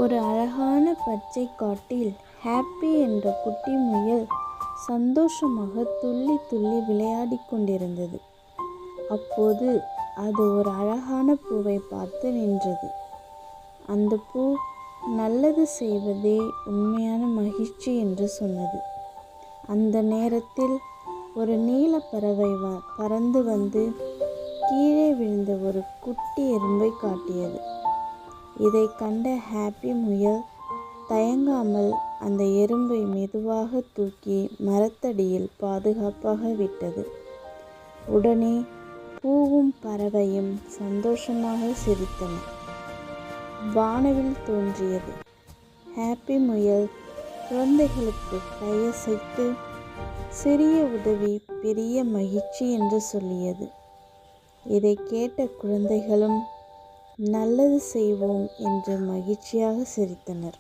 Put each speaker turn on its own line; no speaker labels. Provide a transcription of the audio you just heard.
ஒரு அழகான பச்சை காட்டில் ஹாப்பி என்ற குட்டி முயல் சந்தோஷமாக துள்ளி துள்ளி விளையாடிக் கொண்டிருந்தது. அப்போது அது ஒரு அழகான பூவை பார்த்து நின்றது. அந்த பூ நல்லது செய்வதே உண்மையான மகிழ்ச்சி என்று சொன்னது. அந்த நேரத்தில் ஒரு நீல பறவை பறந்து வந்து கீழே விழுந்த ஒரு குட்டி எறும்பை காட்டியது. இதை கண்ட ஹாப்பி முயல் தயங்காமல் அந்த எறும்பை மெதுவாக தூக்கி மரத்தடியில் பாதுகாப்பாக விட்டது. உடனே பூவும் பறவையும் சந்தோஷமாக சிரித்தன. வானவில் தோன்றியது. ஹாப்பி முயல் குழந்தைகளுக்கு கையசைத்து சிறிய உதவி பெரிய மகிழ்ச்சி என்று சொல்லியது. இதை கேட்ட குழந்தைகளும் நல்லது செய்வோம் என்று மகிழ்ச்சியாக சிரித்தனர்.